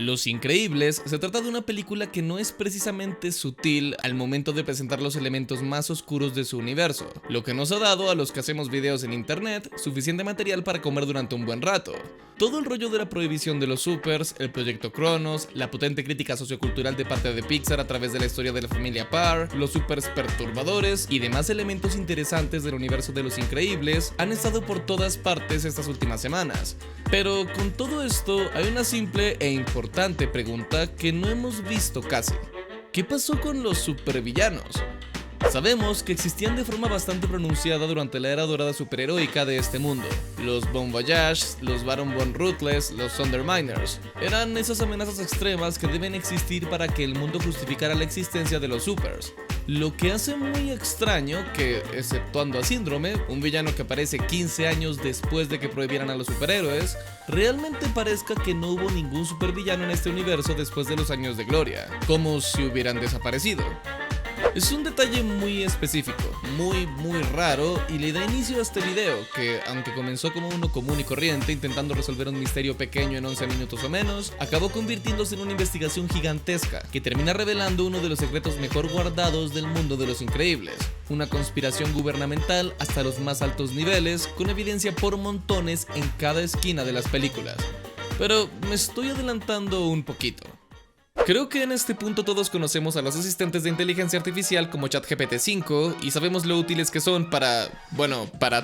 Los Increíbles se trata de una película que no es precisamente sutil al momento de presentar los elementos más oscuros de su universo, lo que nos ha dado a los que hacemos videos en internet suficiente material para comer durante un buen rato. Todo el rollo de la prohibición de los supers, el proyecto Cronos, la potente crítica sociocultural de parte de Pixar a través de la historia de la familia Parr, los supers perturbadores y demás elementos interesantes del universo de Los Increíbles han estado por todas partes estas últimas semanas. Pero con todo esto hay una simple e importante pregunta que no hemos visto casi. ¿Qué pasó con los supervillanos? Sabemos que existían de forma bastante pronunciada durante la era dorada superheroica de este mundo. Los Bon Voyage, los Baron Von Ruthless, los Underminers. Eran esas amenazas extremas que deben existir para que el mundo justificara la existencia de los supers. Lo que hace muy extraño que, exceptuando a Síndrome, un villano que aparece 15 años después de que prohibieran a los superhéroes, realmente parezca que no hubo ningún supervillano en este universo después de los años de gloria, como si hubieran desaparecido. Es un detalle muy específico, muy raro y le da inicio a este video que, aunque comenzó como uno común y corriente intentando resolver un misterio pequeño en 11 minutos o menos, acabó convirtiéndose en una investigación gigantesca que termina revelando uno de los secretos mejor guardados del mundo de Los Increíbles, una conspiración gubernamental hasta los más altos niveles con evidencia por montones en cada esquina de las películas. Pero me estoy adelantando un poquito. Creo que en este punto todos conocemos a los asistentes de inteligencia artificial como ChatGPT 5 y sabemos lo útiles que son para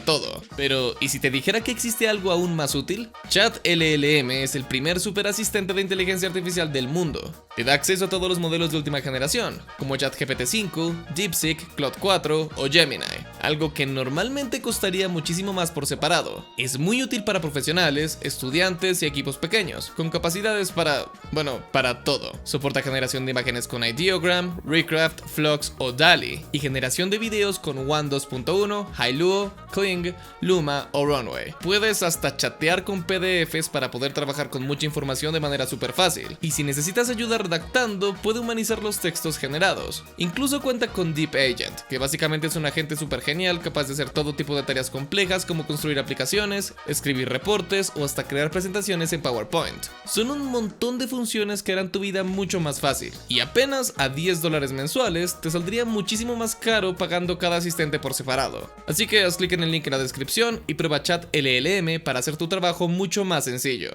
todo. Pero, ¿y si te dijera que existe algo aún más útil? ChatLLM es el primer super asistente de inteligencia artificial del mundo. Te da acceso a todos los modelos de última generación, como ChatGPT 5, DeepSeek, Claude 4 o Gemini, algo que normalmente costaría muchísimo más por separado. Es muy útil para profesionales, estudiantes y equipos pequeños, con capacidades para todo. Soporta generación de imágenes con Ideogram, Recraft, Flux o DALL-E y generación de videos con WAN 2.1, Hailuo, Kling, Luma o Runway. Puedes hasta chatear con PDFs para poder trabajar con mucha información de manera súper fácil. Y si necesitas ayuda redactando, puede humanizar los textos generados. Incluso cuenta con Deep Agent, que básicamente es un agente súper genial capaz de hacer todo tipo de tareas complejas como construir aplicaciones, escribir reportes o hasta crear presentaciones en PowerPoint. Son un montón de funciones que harán tu vida mucho más fácil, y apenas a $10 mensuales te saldría muchísimo más caro pagando cada asistente por separado. Así que haz clic en el link en la descripción y prueba ChatLLM para hacer tu trabajo mucho más sencillo.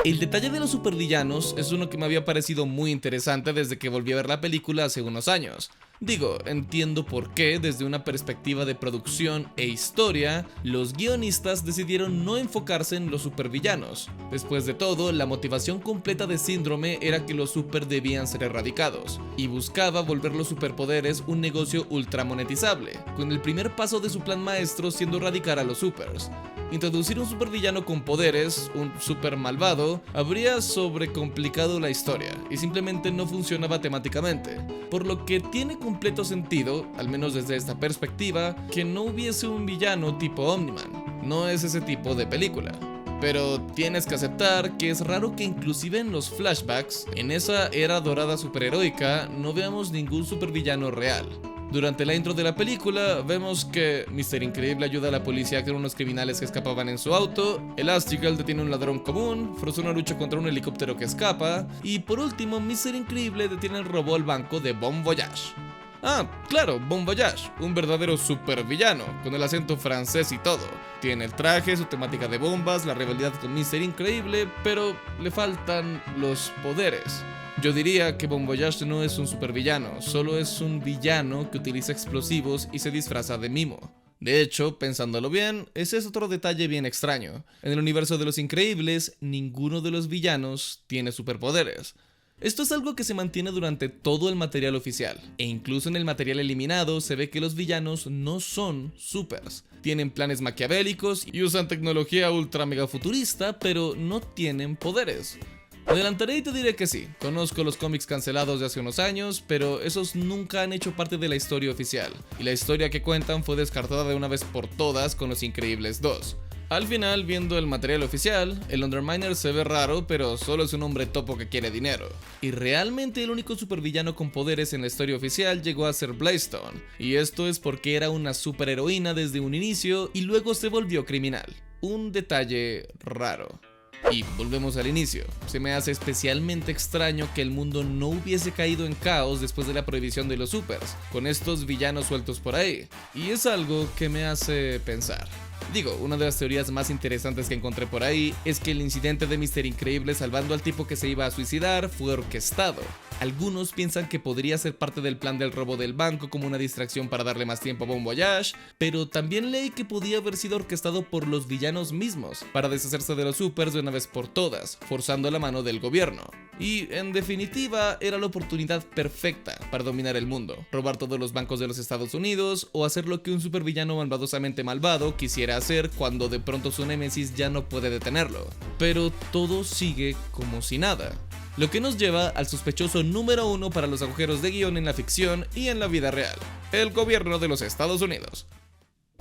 El detalle de los supervillanos es uno que me había parecido muy interesante desde que volví a ver la película hace unos años. Digo, entiendo por qué, desde una perspectiva de producción e historia, los guionistas decidieron no enfocarse en los supervillanos. Después de todo, la motivación completa de Síndrome era que los super debían ser erradicados, y buscaba volver los superpoderes un negocio ultramonetizable, con el primer paso de su plan maestro siendo erradicar a los supers. Introducir un supervillano con poderes, un super malvado, habría sobrecomplicado la historia y simplemente no funcionaba temáticamente, por lo que tiene completo sentido, al menos desde esta perspectiva, que no hubiese un villano tipo Omni-Man. No es ese tipo de película. Pero tienes que aceptar que es raro que inclusive en los flashbacks, en esa era dorada superheroica, no veamos ningún supervillano real. Durante la intro de la película, vemos que Mr. Increíble ayuda a la policía con unos criminales que escapaban en su auto, Elastigirl detiene a un ladrón común, Frozone lucha contra un helicóptero que escapa, y por último, Mr. Increíble detiene el robo al banco de Bon Voyage. Ah, claro, Bon Voyage, un verdadero supervillano, con el acento francés y todo. Tiene el traje, su temática de bombas, la rivalidad con Mr. Increíble, pero le faltan los poderes. Yo diría que Bon Voyage no es un supervillano, solo es un villano que utiliza explosivos y se disfraza de mimo. De hecho, pensándolo bien, ese es otro detalle bien extraño. En el universo de Los Increíbles, ninguno de los villanos tiene superpoderes. Esto es algo que se mantiene durante todo el material oficial, e incluso en el material eliminado se ve que los villanos no son supers. Tienen planes maquiavélicos y usan tecnología ultra mega futurista, pero no tienen poderes. Me adelantaré y te diré que sí, conozco los cómics cancelados de hace unos años, pero esos nunca han hecho parte de la historia oficial, y la historia que cuentan fue descartada de una vez por todas con Los Increíbles 2. Al final, viendo el material oficial, el Underminer se ve raro, pero solo es un hombre topo que quiere dinero. Y realmente el único supervillano con poderes en la historia oficial llegó a ser Blackstone, y esto es porque era una superheroína desde un inicio y luego se volvió criminal. Un detalle raro. Y volvemos al inicio, se me hace especialmente extraño que el mundo no hubiese caído en caos después de la prohibición de los supers, con estos villanos sueltos por ahí, y es algo que me hace pensar. Digo, una de las teorías más interesantes que encontré por ahí es que el incidente de Mr. Increíble salvando al tipo que se iba a suicidar fue orquestado. Algunos piensan que podría ser parte del plan del robo del banco como una distracción para darle más tiempo a Bon Voyage, pero también leí que podía haber sido orquestado por los villanos mismos, para deshacerse de los supers de una vez por todas, forzando la mano del gobierno. Y en definitiva, era la oportunidad perfecta para dominar el mundo, robar todos los bancos de los Estados Unidos o hacer lo que un supervillano malvadosamente malvado quisiera hacer cuando de pronto su némesis ya no puede detenerlo. Pero todo sigue como si nada. Lo que nos lleva al sospechoso número 1 para los agujeros de guión en la ficción y en la vida real, el gobierno de los Estados Unidos.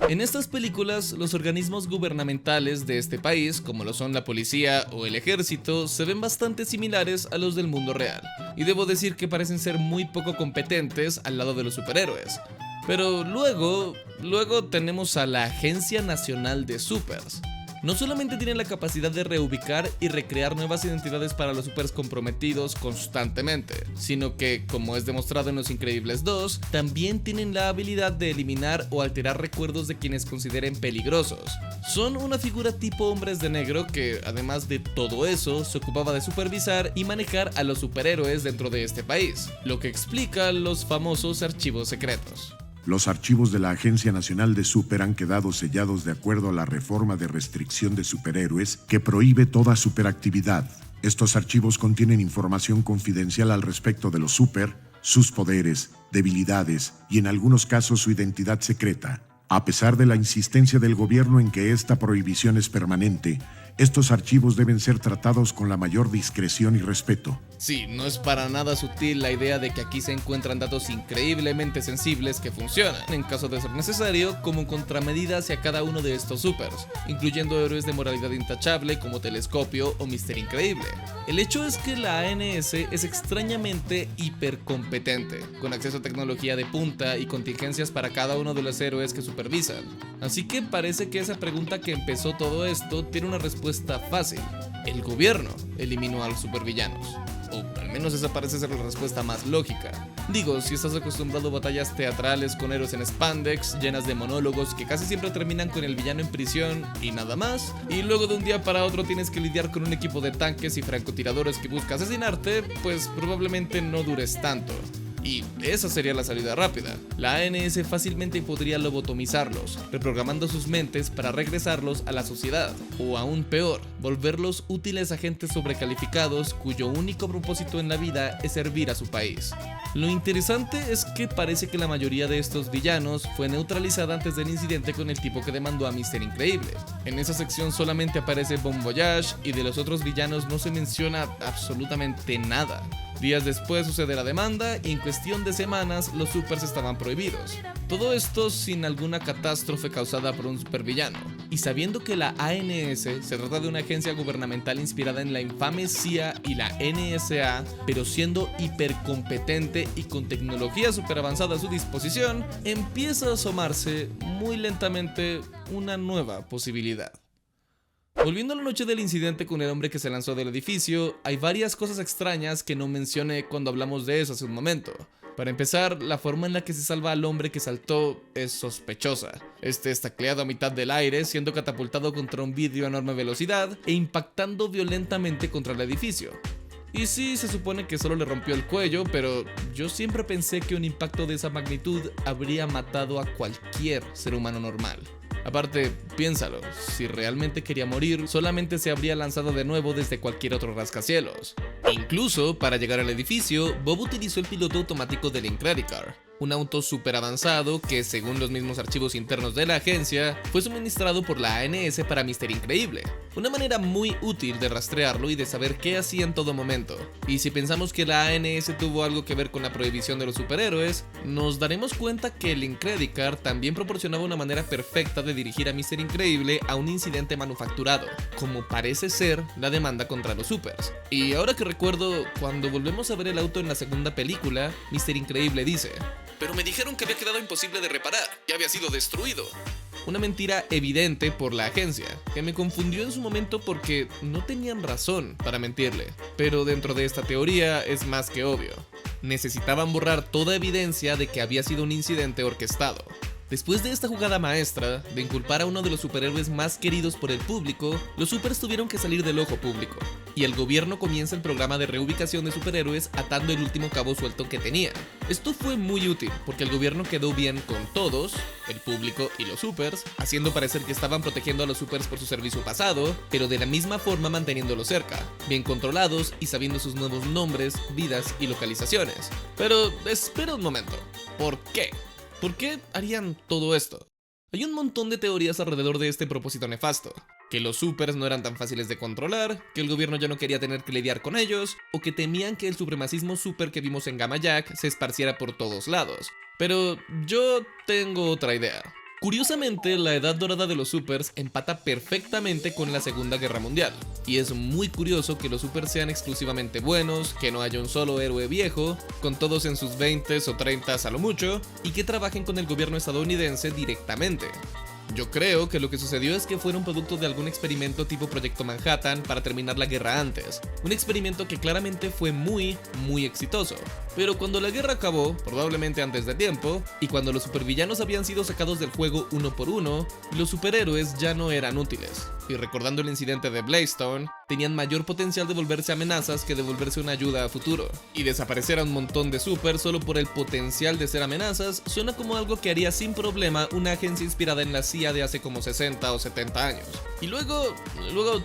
En estas películas, los organismos gubernamentales de este país, como lo son la policía o el ejército, se ven bastante similares a los del mundo real, y debo decir que parecen ser muy poco competentes al lado de los superhéroes. Pero luego tenemos a la Agencia Nacional de Supers. No solamente tienen la capacidad de reubicar y recrear nuevas identidades para los supers comprometidos constantemente, sino que, como es demostrado en Los Increíbles 2, también tienen la habilidad de eliminar o alterar recuerdos de quienes consideren peligrosos. Son una figura tipo Hombres de Negro que, además de todo eso, se ocupaba de supervisar y manejar a los superhéroes dentro de este país, lo que explica los famosos archivos secretos. Los archivos de la Agencia Nacional de Super han quedado sellados de acuerdo a la reforma de restricción de superhéroes que prohíbe toda superactividad. Estos archivos contienen información confidencial al respecto de los super, sus poderes, debilidades y en algunos casos su identidad secreta. A pesar de la insistencia del gobierno en que esta prohibición es permanente, estos archivos deben ser tratados con la mayor discreción y respeto. Sí, no es para nada sutil la idea de que aquí se encuentran datos increíblemente sensibles que funcionan, en caso de ser necesario, como contramedida hacia cada uno de estos supers, incluyendo héroes de moralidad intachable como Telescopio o Mr. Increíble. El hecho es que la ANS es extrañamente hipercompetente, con acceso a tecnología de punta y contingencias para cada uno de los héroes que supervisan. Así que parece que esa pregunta que empezó todo esto tiene una respuesta fácil. El gobierno eliminó a los supervillanos. O al menos esa parece ser la respuesta más lógica. Digo, si estás acostumbrado a batallas teatrales con héroes en spandex, llenas de monólogos que casi siempre terminan con el villano en prisión y nada más, y luego de un día para otro tienes que lidiar con un equipo de tanques y francotiradores que busca asesinarte, pues probablemente no dures tanto. Y esa sería la salida rápida. La ANS fácilmente podría lobotomizarlos, reprogramando sus mentes para regresarlos a la sociedad, o aún peor, volverlos útiles agentes sobrecalificados cuyo único propósito en la vida es servir a su país. Lo interesante es que parece que la mayoría de estos villanos fue neutralizada antes del incidente con el tipo que demandó a Mr. Increíble. En esa sección solamente aparece Bon Voyage y de los otros villanos no se menciona absolutamente nada. Días después sucede la demanda y en cuestión de semanas los supers estaban prohibidos. Todo esto sin alguna catástrofe causada por un supervillano. Y sabiendo que la ANS se trata de una agencia gubernamental inspirada en la infame CIA y la NSA, pero siendo hipercompetente y con tecnología super avanzada a su disposición, empieza a asomarse muy lentamente una nueva posibilidad. Volviendo a la noche del incidente con el hombre que se lanzó del edificio, hay varias cosas extrañas que no mencioné cuando hablamos de eso hace un momento. Para empezar, la forma en la que se salva al hombre que saltó es sospechosa. Este es tacleado a mitad del aire, siendo catapultado contra un vidrio a enorme velocidad e impactando violentamente contra el edificio. Y sí, se supone que solo le rompió el cuello, pero yo siempre pensé que un impacto de esa magnitud habría matado a cualquier ser humano normal. Aparte, piénsalo, si realmente quería morir, solamente se habría lanzado de nuevo desde cualquier otro rascacielos. Incluso, para llegar al edificio, Bob utilizó el piloto automático del Incredicar, un auto súper avanzado que, según los mismos archivos internos de la agencia, fue suministrado por la ANS para Mr. Increíble. Una manera muy útil de rastrearlo y de saber qué hacía en todo momento. Y si pensamos que la ANS tuvo algo que ver con la prohibición de los superhéroes, nos daremos cuenta que el Incredicar también proporcionaba una manera perfecta de dirigir a Mr. Increíble a un incidente manufacturado, como parece ser la demanda contra los supers. Y ahora que recuerdo, cuando volvemos a ver el auto en la segunda película, Mr. Increíble dice: "Pero me dijeron que había quedado imposible de reparar, que había sido destruido". una mentira evidente por la agencia, que me confundió en su momento porque no tenían razón para mentirle. Pero dentro de esta teoría es más que obvio. Necesitaban borrar toda evidencia de que había sido un incidente orquestado. Después de esta jugada maestra, de inculpar a uno de los superhéroes más queridos por el público, los supers tuvieron que salir del ojo público, y el gobierno comienza el programa de reubicación de superhéroes atando el último cabo suelto que tenía. Esto fue muy útil, porque el gobierno quedó bien con todos, el público y los supers, haciendo parecer que estaban protegiendo a los supers por su servicio pasado, pero de la misma forma manteniéndolos cerca, bien controlados y sabiendo sus nuevos nombres, vidas y localizaciones. Pero espera un momento, ¿por qué? ¿Por qué harían todo esto? Hay un montón de teorías alrededor de este propósito nefasto. Que los supers no eran tan fáciles de controlar, que el gobierno ya no quería tener que lidiar con ellos, o que temían que el supremacismo super que vimos en Gamma Jack se esparciera por todos lados. Pero yo tengo otra idea. Curiosamente, la edad dorada de los supers empata perfectamente con la Segunda Guerra Mundial, y es muy curioso que los supers sean exclusivamente buenos, que no haya un solo héroe viejo, con todos en sus 20s o 30s a lo mucho, y que trabajen con el gobierno estadounidense directamente. Yo creo que lo que sucedió es que fueron producto de algún experimento tipo Proyecto Manhattan para terminar la guerra antes, un experimento que claramente fue muy exitoso. Pero cuando la guerra acabó, probablemente antes de tiempo, y cuando los supervillanos habían sido sacados del juego uno por uno, los superhéroes ya no eran útiles. Y recordando el incidente de Blackstone, tenían mayor potencial de volverse amenazas que de volverse una ayuda a futuro. Y desaparecer a un montón de supers solo por el potencial de ser amenazas suena como algo que haría sin problema una agencia inspirada en la CIA de hace como 60 o 70 años. Y luego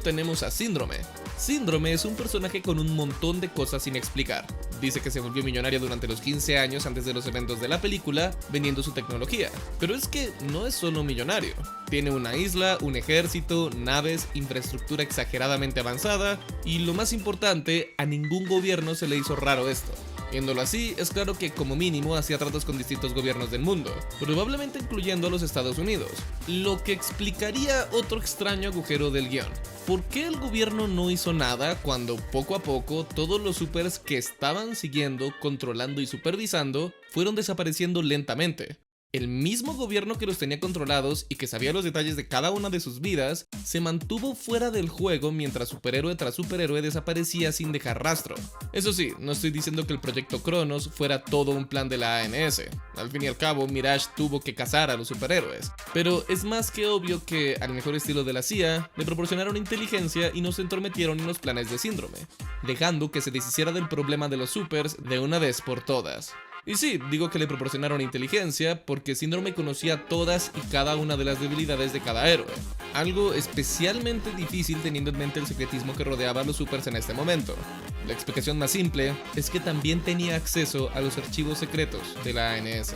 tenemos a Síndrome. Síndrome es un personaje con un montón de cosas sin explicar. Dice que se volvió millonario durante los 15 años antes de los eventos de la película, vendiendo su tecnología. Pero es que no es solo millonario. Tiene una isla, un ejército, naves, infraestructura exageradamente avanzada, y lo más importante, a ningún gobierno se le hizo raro esto. Viéndolo así, es claro que como mínimo hacía tratos con distintos gobiernos del mundo, probablemente incluyendo a los Estados Unidos, lo que explicaría otro extraño agujero del guión. ¿Por qué el gobierno no hizo nada cuando poco a poco todos los supers que estaban siguiendo, controlando y supervisando fueron desapareciendo lentamente? El mismo gobierno que los tenía controlados y que sabía los detalles de cada una de sus vidas, se mantuvo fuera del juego mientras superhéroe tras superhéroe desaparecía sin dejar rastro. Eso sí, no estoy diciendo que el proyecto Cronos fuera todo un plan de la ANS. Al fin y al cabo, Mirage tuvo que cazar a los superhéroes. Pero es más que obvio que, al mejor estilo de la CIA, le proporcionaron inteligencia y no se entrometieron en los planes de Síndrome, dejando que se deshiciera del problema de los supers de una vez por todas. Y sí, digo que le proporcionaron inteligencia porque Síndrome conocía todas y cada una de las debilidades de cada héroe, algo especialmente difícil teniendo en mente el secretismo que rodeaba a los supers en este momento. La explicación más simple es que también tenía acceso a los archivos secretos de la ANS.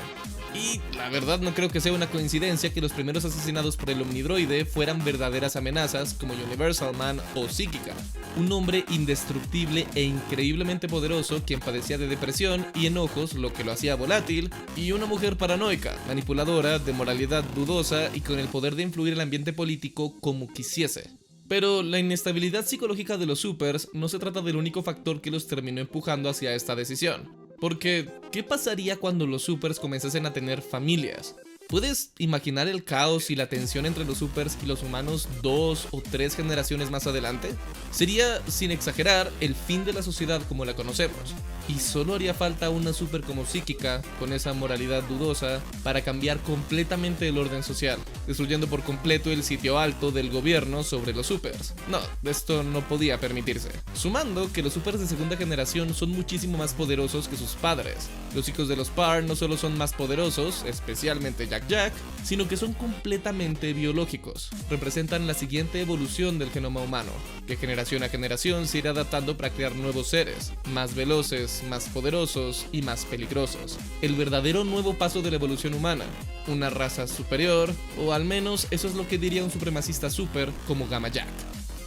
Y la verdad no creo que sea una coincidencia que los primeros asesinados por el Omnidroide fueran verdaderas amenazas como Universal Man o Psíquica, un hombre indestructible e increíblemente poderoso quien padecía de depresión y enojos, lo que lo hacía volátil, y una mujer paranoica, manipuladora, de moralidad dudosa y con el poder de influir el ambiente político como quisiese. Pero la inestabilidad psicológica de los supers no se trata del único factor que los terminó empujando hacia esta decisión. Porque, ¿qué pasaría cuando los supers comenzasen a tener familias? ¿Puedes imaginar el caos y la tensión entre los supers y los humanos 2 o 3 generaciones más adelante? Sería, sin exagerar, el fin de la sociedad como la conocemos. Y solo haría falta una super como Psíquica, con esa moralidad dudosa, para cambiar completamente el orden social, destruyendo por completo el sitio alto del gobierno sobre los supers. No, esto no podía permitirse. Sumando que los supers de segunda generación son muchísimo más poderosos que sus padres. Los hijos de los Parr no solo son más poderosos, especialmente Jack, sino que son completamente biológicos. Representan la siguiente evolución del genoma humano, que generación a generación se irá adaptando para crear nuevos seres, más veloces, más poderosos y más peligrosos. El verdadero nuevo paso de la evolución humana, una raza superior, o al menos eso es lo que diría un supremacista super como Gamma Jack.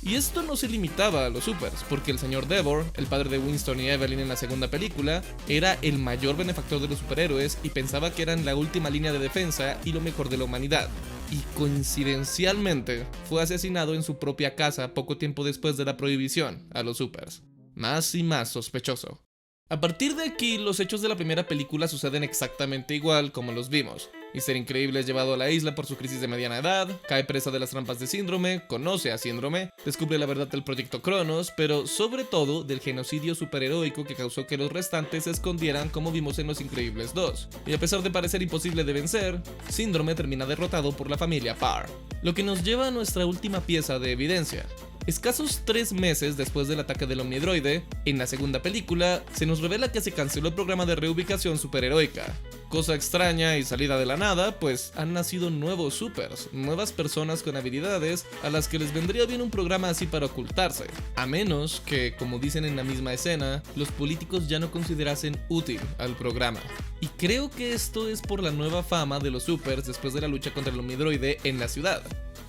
Y esto no se limitaba a los supers, porque el señor Devor, el padre de Winston y Evelyn en la segunda película, era el mayor benefactor de los superhéroes y pensaba que eran la última línea de defensa y lo mejor de la humanidad. Y coincidencialmente, fue asesinado en su propia casa poco tiempo después de la prohibición a los supers. Más y más sospechoso. A partir de aquí, los hechos de la primera película suceden exactamente igual como los vimos. Mr. Increíble es llevado a la isla por su crisis de mediana edad, cae presa de las trampas de Síndrome, conoce a Síndrome, descubre la verdad del proyecto Cronos, pero sobre todo del genocidio superheroico que causó que los restantes se escondieran, como vimos en Los Increíbles 2. Y a pesar de parecer imposible de vencer, Síndrome termina derrotado por la familia Parr. Lo que nos lleva a nuestra última pieza de evidencia. Escasos 3 meses después del ataque del Omnidroide, en la segunda película, se nos revela que se canceló el programa de reubicación superheroica. Cosa extraña y salida de la nada, pues han nacido nuevos supers, nuevas personas con habilidades a las que les vendría bien un programa así para ocultarse. A menos que, como dicen en la misma escena, los políticos ya no considerasen útil al programa. Y creo que esto es por la nueva fama de los supers después de la lucha contra el Omnidroide en la ciudad.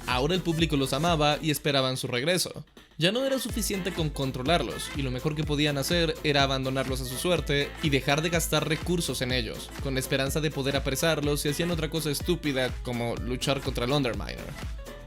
Ahora el público los amaba y esperaban su regreso. Ya no era suficiente con controlarlos, y lo mejor que podían hacer era abandonarlos a su suerte y dejar de gastar recursos en ellos, con la esperanza de poder apresarlos si hacían otra cosa estúpida como luchar contra el Underminer.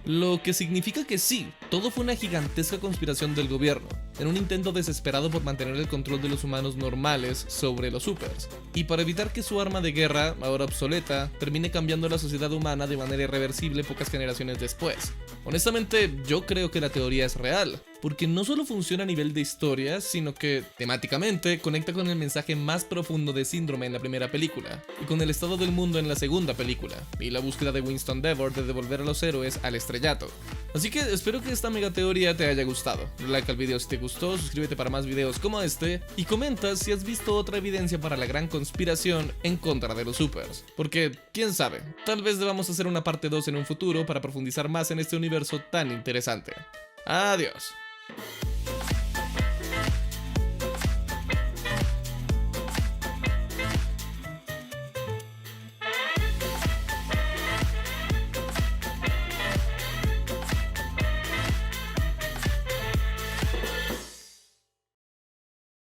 Lo que significa que sí, todo fue una gigantesca conspiración del gobierno, en un intento desesperado por mantener el control de los humanos normales sobre los supers, y para evitar que su arma de guerra, ahora obsoleta, termine cambiando la sociedad humana de manera irreversible pocas generaciones después. Honestamente, yo creo que la teoría es real, porque no solo funciona a nivel de historia, sino que, temáticamente, conecta con el mensaje más profundo de Síndrome en la primera película, y con el estado del mundo en la segunda película, y la búsqueda de Winston Endeavor de devolver a los héroes al estrellato. Así que espero que esta mega teoría te haya gustado. Like al video si te gustó, suscríbete para más videos como este, y comenta si has visto otra evidencia para la gran conspiración en contra de los supers. Porque, quién sabe, tal vez debamos hacer una parte 2 en un futuro para profundizar más en este universo tan interesante. Adiós.